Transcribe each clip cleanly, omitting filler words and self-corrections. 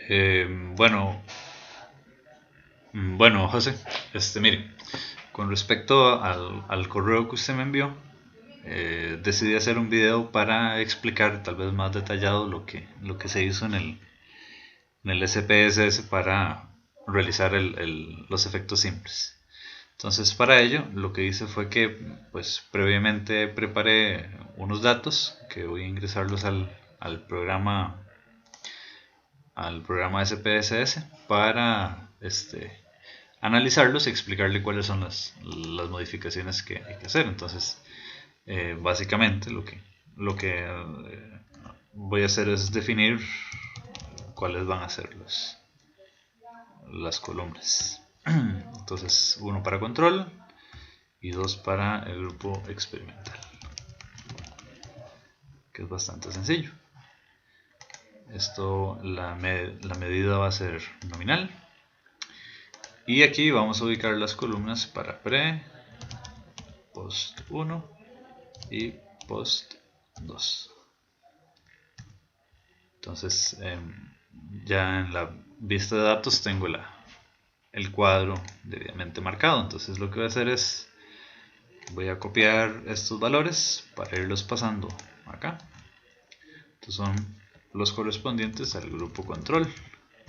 Bueno, bueno, José, mire, con respecto al correo que usted me envió, decidí hacer un video para explicar tal vez más detallado lo que se hizo en el SPSS para realizar los efectos simples. Entonces, para ello, lo que hice fue que, pues, previamente preparé unos datos que voy a ingresarlos al programa al programa SPSS para analizarlos y explicarle cuáles son las modificaciones que hay que hacer. Entonces, básicamente lo que voy a hacer es definir cuáles van a ser las columnas. Entonces, uno para control y dos para el grupo experimental, que es bastante sencillo. La medida va a ser nominal. Y aquí vamos a ubicar las columnas para pre, post 1 y post 2. Entonces, ya en la vista de datos tengo el cuadro debidamente marcado. Entonces lo que voy a hacer es, voy a copiar estos valores para irlos pasando acá. Estos son los correspondientes al grupo control.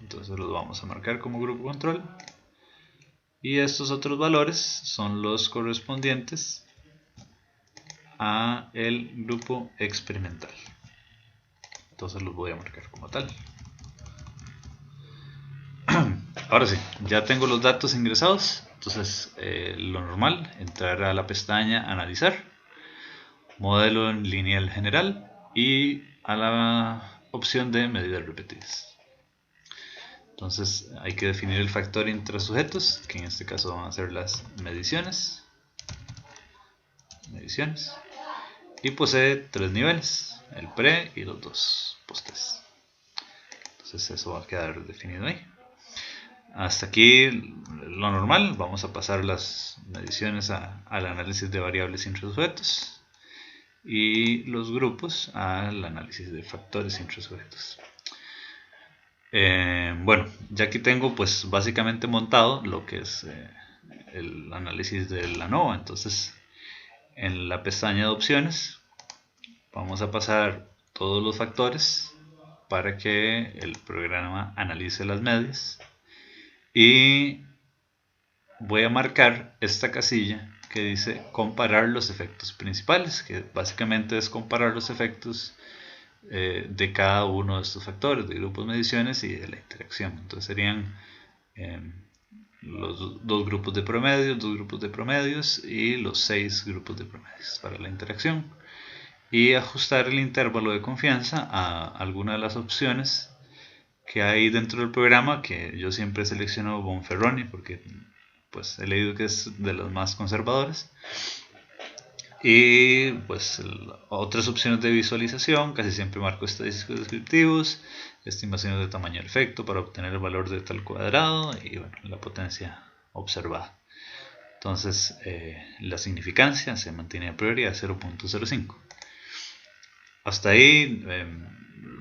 Entonces los vamos a marcar como grupo control. Y estos otros valores son los correspondientes a el grupo experimental. Entonces los voy a marcar como tal. Ahora sí, ya tengo los datos ingresados. Entonces, lo normal, entrar a la pestaña Analizar, Modelo lineal general y a la opción de Medidas repetidas. Entonces, hay que definir el factor intrasujetos, que en este caso van a ser las mediciones. Y posee tres niveles, el pre y los dos postes. Entonces, eso va a quedar definido ahí. Hasta aquí lo normal. Vamos a pasar las mediciones al análisis de variables intrasujetos y los grupos al análisis de factores intrasujetos. Bueno, ya aquí tengo pues básicamente montado lo que es el análisis de la ANOVA. Entonces, en la pestaña de opciones vamos a pasar todos los factores para que el programa analice las medias. Y voy a marcar esta casilla que dice comparar los efectos principales, que básicamente es comparar los efectos de cada uno de estos factores, de grupos mediciones y de la interacción. Entonces serían los dos grupos de promedios y los 6 grupos de promedios para la interacción. Y ajustar el intervalo de confianza a alguna de las opciones que hay dentro del programa, que yo siempre selecciono Bonferroni porque pues he leído que es de los más conservadores. Y pues otras opciones de visualización, casi siempre marco estadísticos descriptivos, estimaciones de tamaño del efecto para obtener el valor de tal cuadrado y bueno, la potencia observada. Entonces la significancia se mantiene a priori a 0.05. Hasta ahí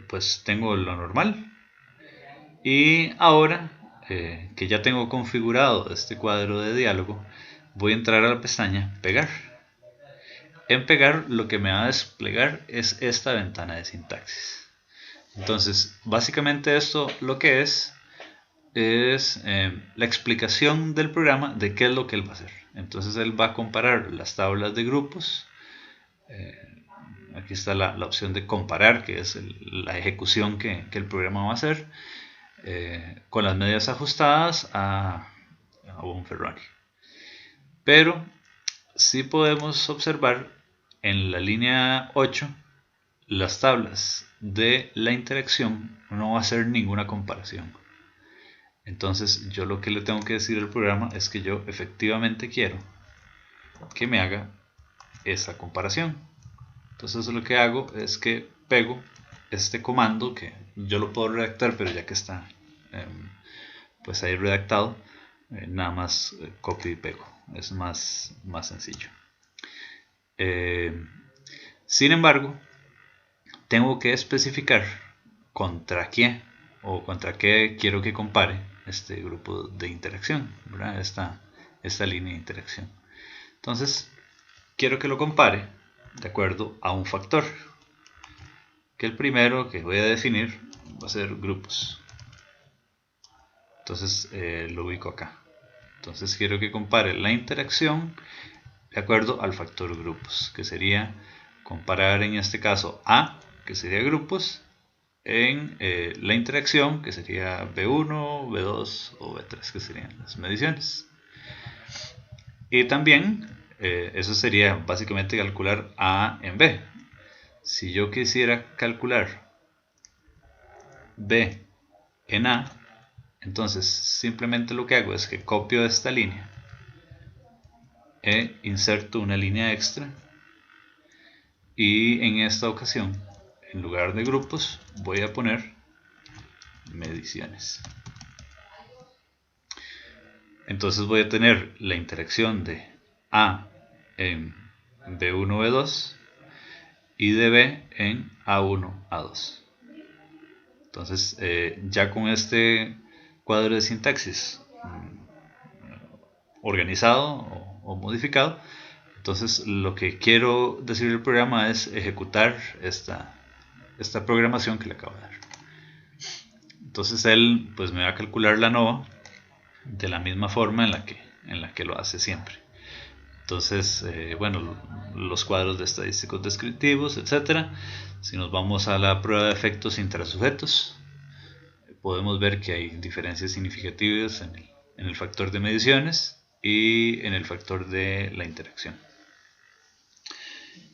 pues tengo lo normal. Y ahora que ya tengo configurado este cuadro de diálogo, voy a entrar a la pestaña Pegar. En Pegar lo que me va a desplegar es esta ventana de sintaxis. Entonces, básicamente esto lo que es la explicación del programa de qué es lo que él va a hacer. Entonces él va a comparar las tablas de grupos. Aquí está la opción de comparar, que es la ejecución que el programa va a hacer. Con las medidas ajustadas a Bonferroni. Pero sí podemos observar en la línea 8 las tablas de la interacción no va a hacer ninguna comparación. Entonces yo lo que le tengo que decir al programa es que yo efectivamente quiero que me haga esa comparación. Entonces lo que hago es que pego este comando, que yo lo puedo redactar, pero ya que está pues ahí redactado, nada más copio y pego, es más sencillo. Sin embargo, tengo que especificar contra qué o contra qué quiero que compare este grupo de interacción, ¿verdad? Esta línea de interacción. Entonces, quiero que lo compare de acuerdo a un factor, que el primero que voy a definir va a ser grupos. Entonces lo ubico acá. Entonces quiero que compare la interacción de acuerdo al factor grupos, que sería comparar en este caso A, que sería grupos, en la interacción, que sería B1, B2 o B3, que serían las mediciones. Y también eso sería básicamente calcular A en B. Si yo quisiera calcular B en A, entonces simplemente lo que hago es que copio esta línea e inserto una línea extra, y en esta ocasión en lugar de grupos voy a poner mediciones. Entonces voy a tener la interacción de A en B1, B2 y de B en A1, A2. Entonces ya con este cuadro de sintaxis organizado o modificado, entonces lo que quiero decirle al programa es ejecutar esta programación que le acabo de dar. Entonces él pues me va a calcular la ANOVA de la misma forma en la que lo hace siempre. Entonces, bueno, los cuadros de estadísticos descriptivos, etc. Si nos vamos a la prueba de efectos intrasujetos, podemos ver que hay diferencias significativas en el factor de mediciones y en el factor de la interacción.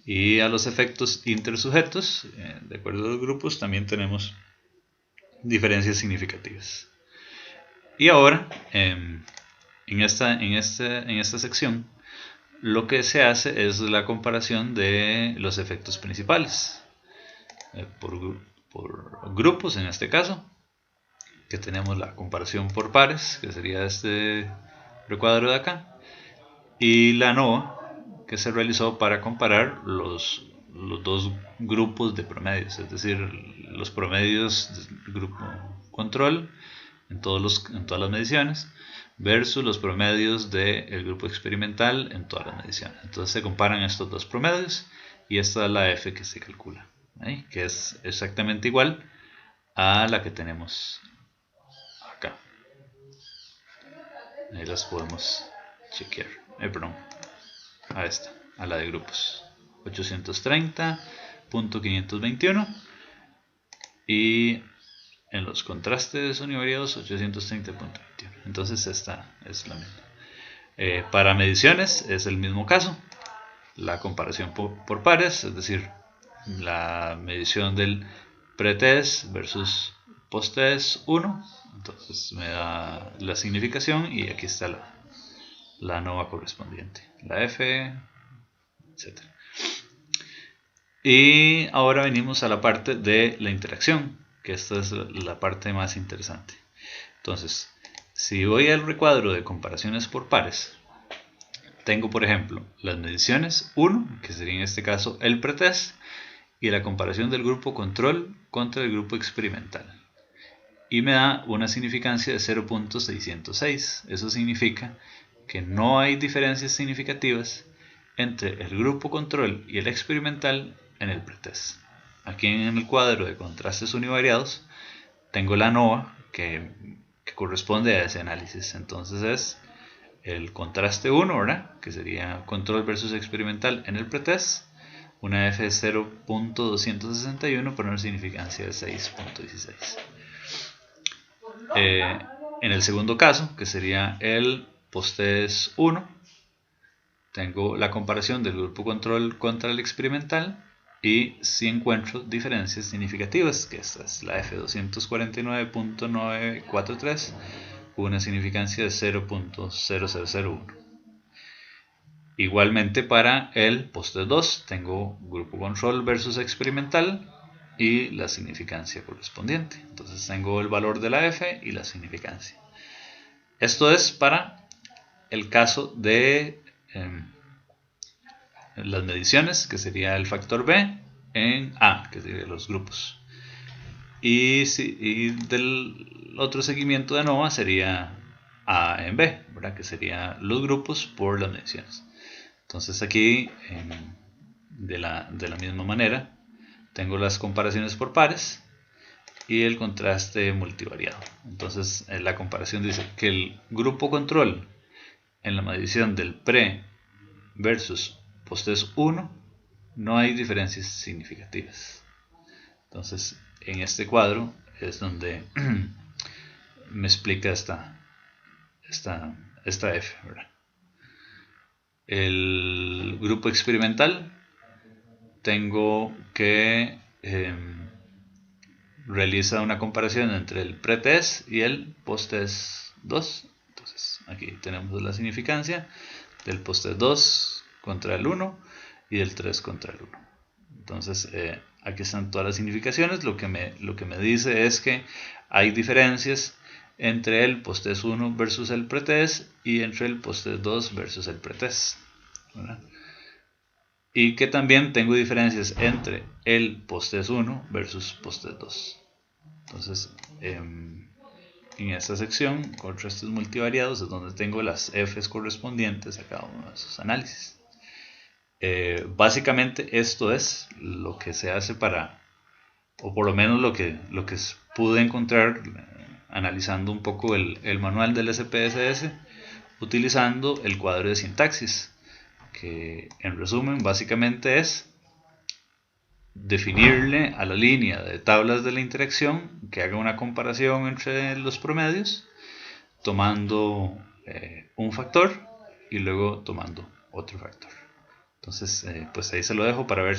Y a los efectos intersujetos, de acuerdo a los grupos, también tenemos diferencias significativas. Y ahora, en esta sección, lo que se hace es la comparación de los efectos principales por grupos, en este caso, que tenemos la comparación por pares, que sería este recuadro de acá, y la ANOVA, que se realizó para comparar los dos grupos de promedios, es decir, los promedios del grupo control en todas las mediciones versus los promedios del grupo experimental en todas las mediciones. Entonces se comparan estos dos promedios y esta es la F que se calcula, ¿sí? Que es exactamente igual a la que tenemos acá. Ahí las podemos chequear. Perdón, a esta, a la de grupos 830.521 y en los contrastes univariados 830.21. Entonces esta es la misma. Para mediciones es el mismo caso, la comparación por pares, es decir, la medición del pretest versus posttest 1, entonces me da la significación y aquí está la ANOVA correspondiente, la F, etc. Y ahora venimos a la parte de la interacción, que esta es la parte más interesante. Entonces, si voy al recuadro de comparaciones por pares, tengo por ejemplo las mediciones 1, que sería en este caso el pretest, y la comparación del grupo control contra el grupo experimental. Y me da una significancia de 0.606. Eso significa que no hay diferencias significativas entre el grupo control y el experimental en el pretest. Aquí en el cuadro de contrastes univariados tengo la ANOVA que corresponde a ese análisis. Entonces es el contraste 1, ¿verdad? Que sería control versus experimental en el pretest, una F de 0.261 por una significancia de 6.16. En el segundo caso, que sería el posttest 1, tengo la comparación del grupo control contra el experimental y si encuentro diferencias significativas, que esta es la F249.943, una significancia de 0.0001. Igualmente para el posttest 2 tengo grupo control versus experimental y la significancia correspondiente. Entonces tengo el valor de la F y la significancia. Esto es para el caso de las mediciones, que sería el factor B, en A, que sería los grupos. y del otro seguimiento de ANOVA sería A en B, ¿verdad? Que sería los grupos por las mediciones. Entonces aquí, de la misma manera, tengo las comparaciones por pares y el contraste multivariado. Entonces la comparación dice que el grupo control en la medición del pre versus post-test 1 no hay diferencias significativas. Entonces en este cuadro es donde me explica esta F, ¿verdad? El grupo experimental tengo que realiza una comparación entre el pretest y el posttest 2. Entonces aquí tenemos la significancia del posttest 2 contra el 1 y del 3 contra el 1. Entonces aquí están todas las significaciones. Lo que me dice es que hay diferencias entre el posttest 1 versus el pretest y entre el posttest 2 versus el pretest, ¿verdad? Y que también tengo diferencias entre el posttest 1 versus posttest 2. Entonces, en esta sección, contrastes multivariados, es donde tengo las Fs correspondientes a cada uno de esos análisis. Básicamente esto es lo que se hace para, o por lo menos lo que pude encontrar analizando un poco el manual del SPSS, utilizando el cuadro de sintaxis, que en resumen básicamente es definirle a la línea de tablas de la interacción que haga una comparación entre los promedios, tomando un factor y luego tomando otro factor. Entonces, pues ahí se lo dejo para ver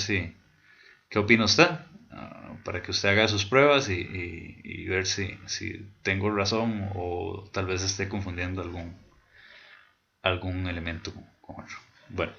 qué opina usted, para que usted haga sus pruebas y ver si tengo razón o tal vez esté confundiendo algún elemento con otro. Bueno.